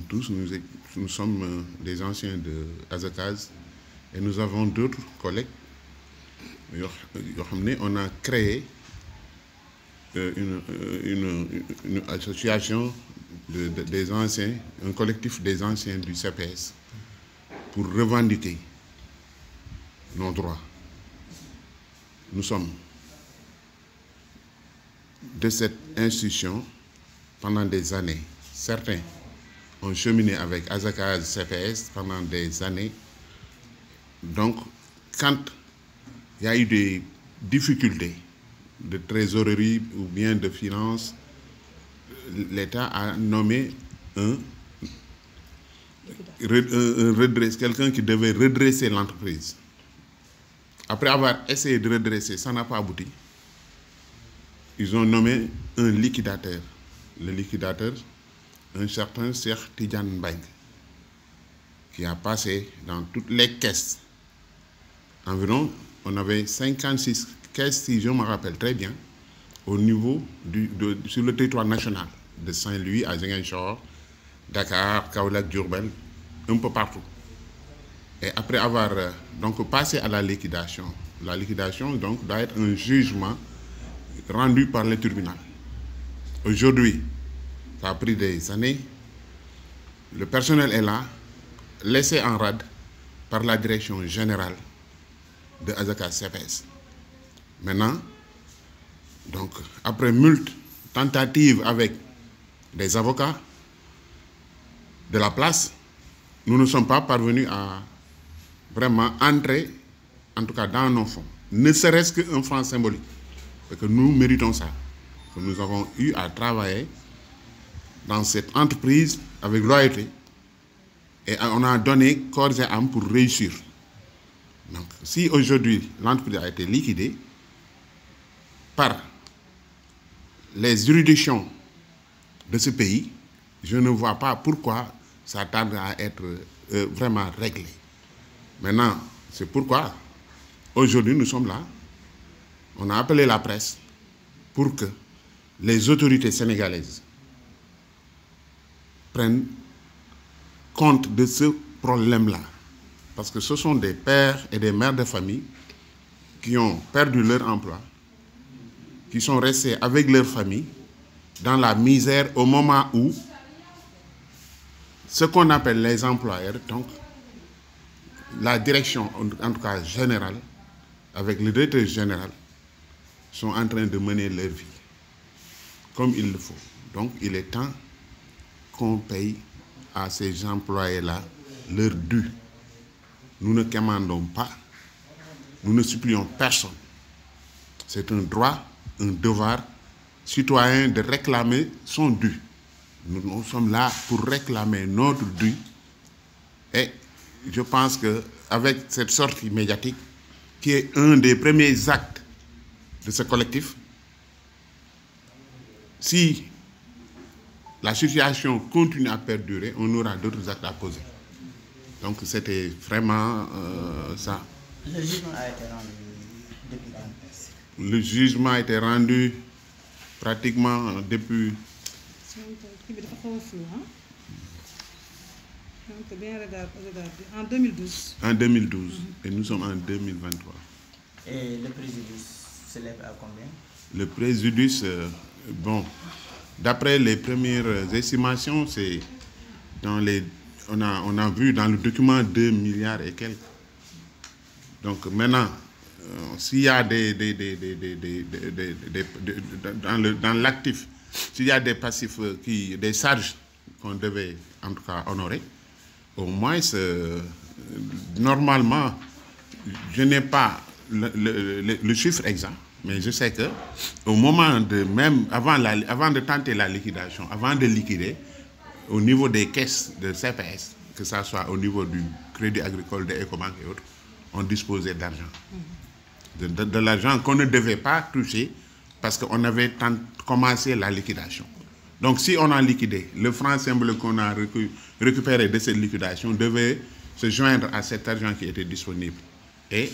tous, nous sommes des anciens de Azakaz et nous avons d'autres collègues. On a créé une association des anciens, un collectif des anciens du CPS pour revendiquer nos droits. Nous sommes de cette institution pendant des années. Certains ont cheminé avec Azakaz CPS pendant des années. Donc, quand il y a eu des difficultés de trésorerie ou bien de finances, l'État a nommé quelqu'un qui devait redresser l'entreprise. Après avoir essayé de redresser, ça n'a pas abouti. Ils ont nommé un liquidateur. Le liquidateur, un certain Cheikh Tidiane Mbengue, qui a passé dans toutes les caisses. Environ, on avait 56 caisses, si je me rappelle très bien, au niveau sur le territoire national, de Saint-Louis à Ziguinchor, Dakar, Kaolack, Diourbel, un peu partout. Et après avoir donc passé à la liquidation donc doit être un jugement rendu par le tribunal. Aujourd'hui, ça a pris des années. Le personnel est là, laissé en rade par la direction générale de Azakaz CPS. Maintenant, donc, après moult tentatives avec des avocats de la place, nous ne sommes pas parvenus à vraiment entrer, en tout cas dans nos fonds, ne serait-ce qu'un franc symbolique, parce que nous méritons ça, que nous avons eu à travailler dans cette entreprise avec loyauté, et on a donné corps et âme pour réussir. Donc, si aujourd'hui l'entreprise a été liquidée par les juridictions de ce pays, je ne vois pas pourquoi ça tarde à être vraiment réglé. Maintenant, c'est pourquoi aujourd'hui nous sommes là. On a appelé la presse pour que les autorités sénégalaises prennent compte de ce problème-là. Parce que ce sont des pères et des mères de famille qui ont perdu leur emploi, qui sont restés avec leur famille dans la misère au moment où ce qu'on appelle les employeurs, donc la direction, en tout cas générale, avec le directeur général, sont en train de mener leur vie comme il le faut. Donc il est temps qu'on paye à ces employés-là leur dû. Nous ne commandons pas, nous ne supplions personne. C'est un droit, un devoir citoyen de réclamer son dû. Nous sommes là pour réclamer notre dû. Et je pense qu'avec cette sortie médiatique, qui est un des premiers actes de ce collectif, si la situation continue à perdurer, on aura d'autres actes à poser. Donc c'était vraiment ça. Le jugement a été rendu depuis quand? Le jugement a été rendu pratiquement depuis... En 2012. En 2012. Et nous sommes en 2023. Et le préjudice s'élève à combien? Le préjudice, bon, d'après les premières estimations, c'est dans les... On a vu dans le document 2 milliards et quelques. Donc maintenant, s'il y a dans l'actif, s'il y a des passifs, des charges qu'on devait en tout cas honorer, au moins, normalement, je n'ai pas le chiffre exact, mais je sais que au moment de même, avant de tenter la liquidation, avant de liquider, au niveau des caisses de CPS, que ce soit au niveau du Crédit Agricole, de Ecobank et autres, on disposait d'argent. De l'argent qu'on ne devait pas toucher parce qu'on avait commencé la liquidation. Donc si on a liquidé, le franc symbolique qu'on a récupéré de cette liquidation devait se joindre à cet argent qui était disponible. Et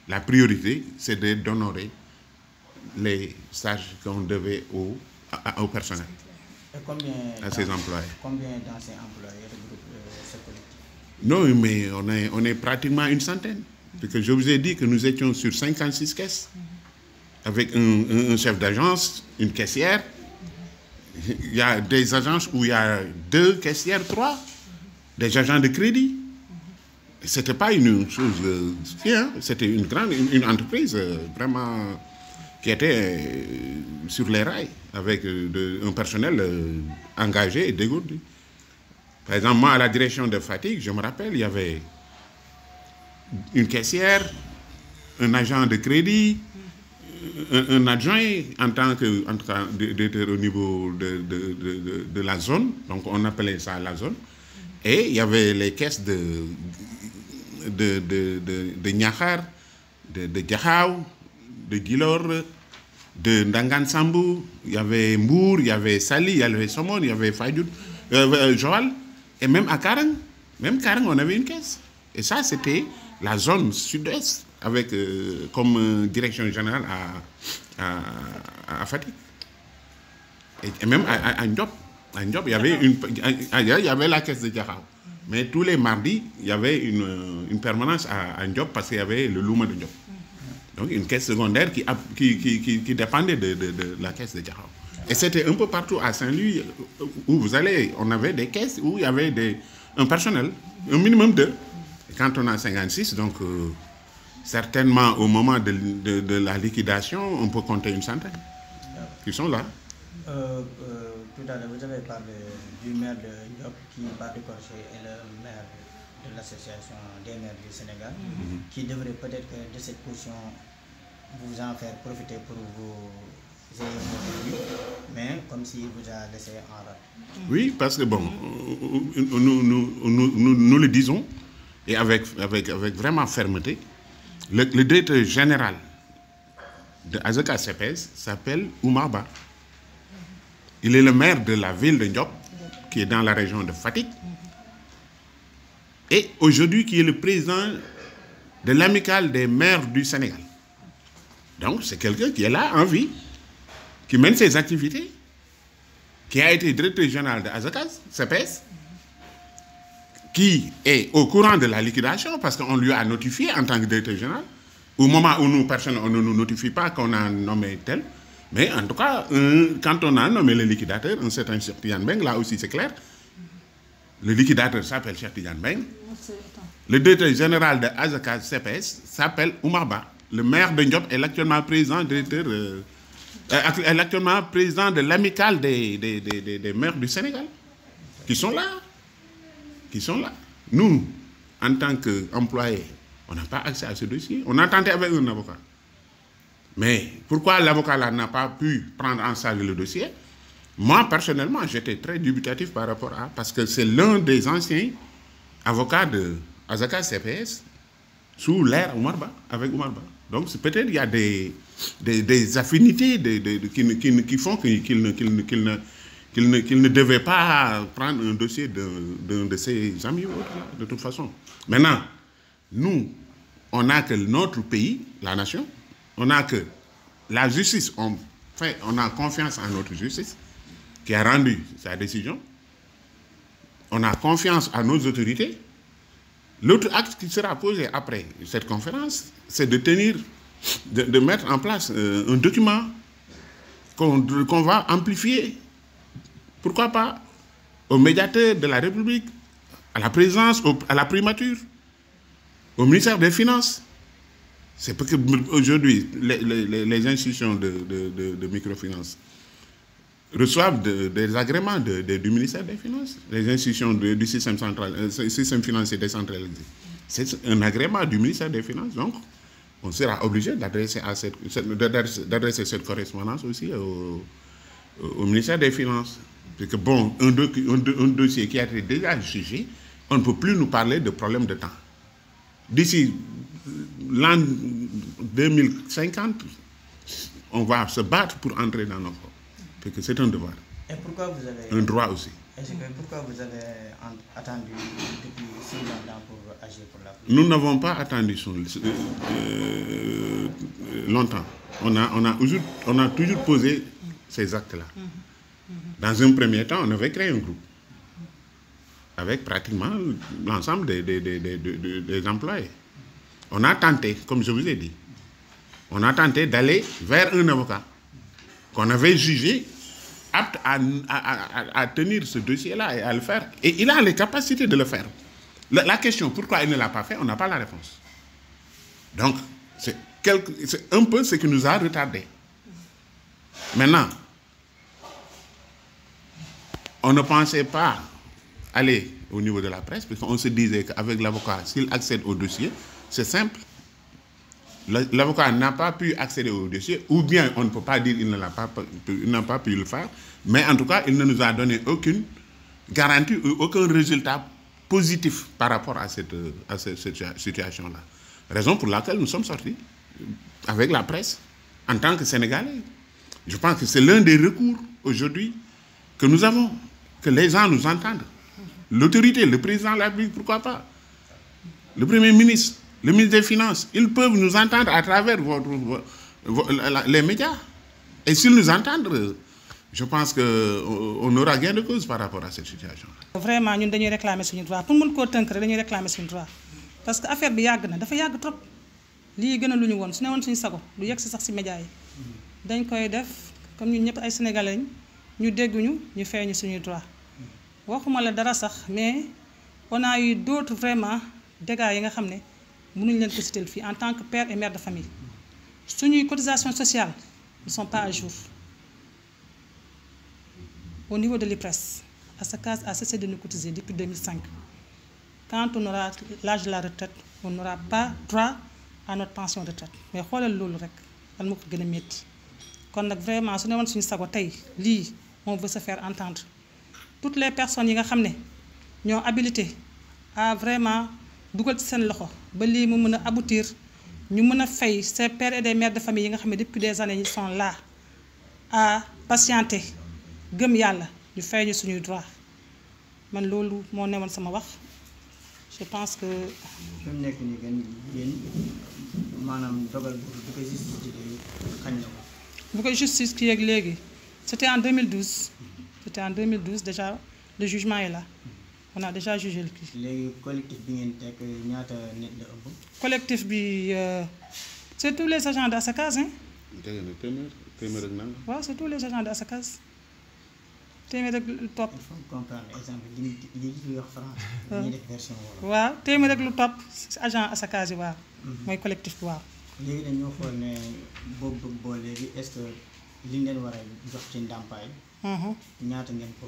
la priorité, c'est d'honorer les charges qu'on devait au personnel. à ses employés. Combien d'anciens employés regroupent ce collectif? Non, mais on est pratiquement une centaine. Parce que je vous ai dit que nous étions sur 56 caisses, avec un chef d'agence, une caissière. Il y a des agences où il y a 2 caissières, 3, des agents de crédit. Ce n'était pas une chose... c'était une entreprise vraiment qui était sur les rails, avec un personnel engagé et dégourdi. Par exemple, moi, à la direction de Fatick, je me rappelle, il y avait une caissière, un agent de crédit, un adjoint en tant que au niveau de la zone, donc on appelait ça la zone, et il y avait les caisses de Niakhar, de Diakhao, de Guilor, de Ndangan Sambou, il y avait Mbour, il y avait Sali, il y avait Somone, il y avait Fadjoud, Joal, et même à Karang, on avait une caisse. Et ça, c'était la zone sud-est, avec comme direction générale à Fatick. Et même à Ndiop, il y avait la caisse de Diakhao. Mais tous les mardis, il y avait une permanence à Ndiop parce qu'il y avait le Louma de Ndiop. Donc une caisse secondaire qui dépendait de la caisse de Diakhao. Et c'était un peu partout à Saint-Louis où vous allez, on avait des caisses où il y avait un personnel, un minimum de. Quand on a 56, donc certainement au moment de la liquidation, on peut compter une centaine qui sont là. Tout à l'heure, vous avez parlé du maire de Ndiop qui va décrocher et le maire de l'association des maires du Sénégal, qui devrait peut-être que de cette caution vous en faire profiter pour vous ayez, mais comme si vous a laissé en rade. Oui, parce que bon, nous le disons, et avec vraiment fermeté, le directeur général de Azaka CPS s'appelle Oumar Ba. Il est le maire de la ville de Ndiop, qui est dans la région de Fatick, et aujourd'hui qui est le président de l'amicale des maires du Sénégal. Donc c'est quelqu'un qui est là en vie, qui mène ses activités, qui a été directeur général de Azaka CPS, qui est au courant de la liquidation parce qu'on lui a notifié en tant que directeur général. Au moment où nous, personne, on ne nous notifie pas qu'on a nommé tel. Mais en tout cas, quand on a nommé le liquidateur, un certain Cheikh Tidiane Beng, là aussi c'est clair, le liquidateur s'appelle Cheikh Tidiane Beng. Le directeur général de Azaka CPS s'appelle Oumar Ba. Le maire de Ndiop est actuellement président de l'amicale des maires du Sénégal, qui sont là. Nous, en tant qu'employés, on n'a pas accès à ce dossier. On a tenté avec un avocat. Mais pourquoi l'avocat là n'a pas pu prendre en charge le dossier? Moi, personnellement, j'étais très dubitatif par rapport à... Parce que c'est l'un des anciens avocats de Azaka CPS sous l'ère Oumar Ba, avec Oumar Ba. Donc peut-être il y a des affinités qui font qu'il ne devait pas prendre un dossier d'un de ses amis ou autre, de toute façon. Maintenant, nous, on n'a que notre pays, la nation, on a que la justice, on a confiance en notre justice, qui a rendu sa décision. On a confiance à nos autorités. L'autre acte qui sera posé après cette conférence, c'est de mettre en place un document qu'on va amplifier. Pourquoi pas au médiateur de la République, à la présidence, à la primature, au ministère des Finances. C'est parce qu'aujourd'hui, les institutions de microfinance reçoivent des agréments du ministère des Finances, les institutions du système financier décentralisé. C'est un agrément du ministère des Finances, donc on sera obligé d'adresser cette correspondance aussi au ministère des Finances. Parce que bon, un dossier qui a été déjà jugé, on ne peut plus nous parler de problème de temps. D'ici l'an 2050, on va se battre pour entrer dans nos corps. Parce que c'est un devoir. Et pourquoi vous avez... Un droit aussi. Pourquoi vous avez attendu depuis si longtemps pour agir pour la police? Nous n'avons pas attendu longtemps. On a toujours posé ces actes-là. Dans un premier temps, on avait créé un groupe avec pratiquement l'ensemble des employés. On a tenté, comme je vous ai dit, on a tenté d'aller vers un avocat qu'on avait jugé apte à tenir ce dossier-là et à le faire. Et il a les capacités de le faire. La question, pourquoi il ne l'a pas fait, on n'a pas la réponse. Donc, c'est un peu ce qui nous a retardés. Maintenant, on ne pensait pas aller au niveau de la presse, parce qu'on se disait qu'avec l'avocat, s'il accède au dossier, c'est simple. L'avocat n'a pas pu accéder au dossier, ou bien on ne peut pas dire qu'il n'a pas pu le faire, mais en tout cas, il ne nous a donné aucune garantie ou aucun résultat positif par rapport à cette situation-là. Raison pour laquelle nous sommes sortis avec la presse en tant que Sénégalais. Je pense que c'est l'un des recours aujourd'hui que nous avons, que les gens nous entendent. L'autorité, le président de la République, pourquoi pas, le Premier ministre, le ministre des Finances, ils peuvent nous entendre à travers les médias. Et s'ils nous entendent, je pense qu'on aura gain de cause par rapport à cette situation. Vraiment, nous devons réclamer ce droit. Pour nous devons réclamer ce droit. Parce que l'affaire est yàgg trop. Lii gën a lu ñu woon su ne woon suñu sago du yegg si sax si média yi dañ koy def comme ñun ñëpp ay sénégalais ñu dégguñu ñu feeñu suñuy droit waxuma la dara sax mais on a eu d'autres vraiment dégâts yi nga xam ne mënuñ leen ko citer fii en tant que père et mère de famille suñuy cotisations sociales ne sont pas à jour. Au niveau de l'IPRES, Asacas a cessé de nous cotiser depuis 2005. Quand on aura l'âge de la retraite, on n'aura pas droit à notre pension de retraite. Mais xoolal loolu rek lan moo ko gën a métti kon nag vraiment su ne woon suñu sago tey lii on veut se faire entendre. Toutes les personnes yi nga xam ne ñoo habilité à vraiment dugal ci seen loxo ba lii mu mën a aboutir ñu mën a fay ces pères et des mères de famille yi nga xam ne depuis des années ils sont là à patienter gëm yàlla ñu fay ñu suñuy droit man loolu moo newoon sama wax. Je pense que. fi mu nekk nii gën yéen maanaam dogal bu ko justice jëlee xañ na ko. bu ko justice kii ak léegi c'était en 2012. C'était en 2012 déjà le jugement est là on a déjà jugé le kii. léegi collectif bi ngeen teg ñaata nit la ëpp. collectif bi c'est tous les agents d'Asacas hein. dégg nga téeméer ak nangam. waaw c'est tous les agents d'Asacas. téeméer rek lu topp. il faut comprendre exemple li wax France. dañuy def version wolof. waaw téeméer rek lu topp agent Asacas yi waaw. mooy collectif bi waaw. léegi dañoo xool ne boobu boo léegi est-ce que li ngeen war a jox ci ndàmpaay. ñaata ngeen ko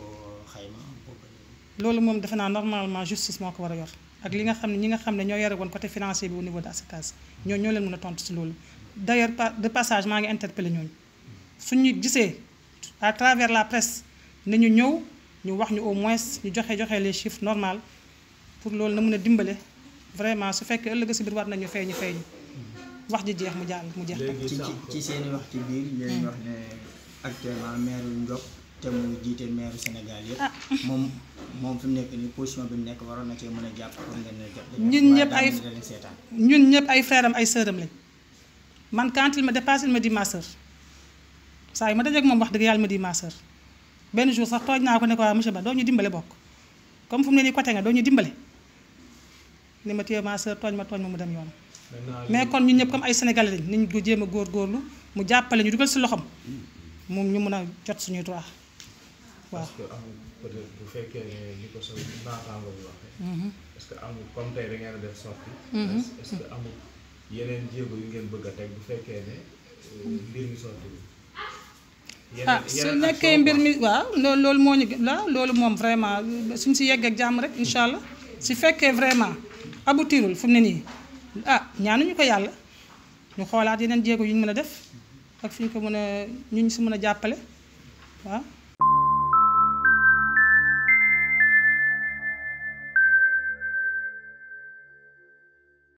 xayma boobu léegi. loolu moom defe naa normalement justice moo ko war a yor ak li nga xam ne ñi nga xam ne ñoo yore woon côté financier bi au niveau de Asacas ñoo leen mën a tontu si loolu. d'ailleurs de passage maa ngi interpellé ñooñu suñu gisee à travers la presse. nañu ñëw ñu wax ñu au moins ñu joxe les chiffres normaux pour loolu na mën a dimbale vraiment su fekkee ëllëg si biir war nañu fay ñu wax ji jeex mu jeex. ci seen i wax ci biir leen wax ne actuellement maire Ndiop te mu jiite maire Sénégal yëpp. moom fi mu nekk nii position bi mu nekk waroon na cee mën a jàpp pour ngeen a jot. ñun ñëpp ay frère am ay sœur am lañ man quand il me dépasse il me dit ma sœur saa yu ma dajeeg moom wax dëgg yàlla ma dit ma sœur. benn jour sax tooj naa ko ne ko monsieur Ba doo ñu dimbale bokk comme fu mu ne nii côté nga doo ñu dimbale ni ma téye ma sœur tooñ ma mu dem yoon. mais kon ñun ñëpp comme ay sénégalais lañ nañ ko jéem a góorgóorlu mu jàppale ñu dugal si loxoom moom ñu mën a jot suñuy droit waaw. parce que amul peut-être bu fekkee ne ni ko sa naataango bi waxee. est-ce que amul comme tey da ngeen a def sortie. est-ce que amul yeneen jéego yu ngeen bëgg a teg bu fekkee ne mbir mi sotti bi. su nekkee mbir mi waaw loolu moo ñu waaw loolu moom vraiment suñ si yeggee ak jàmm rek incha allah si fekkee vraiment aboutirul fu mu ne nii ñaanuñu ko yàlla ñu xoolaat yeneen jéego yu ñu mën a def ak fi ñu ko mën a ñu si mën a jàppale waaw.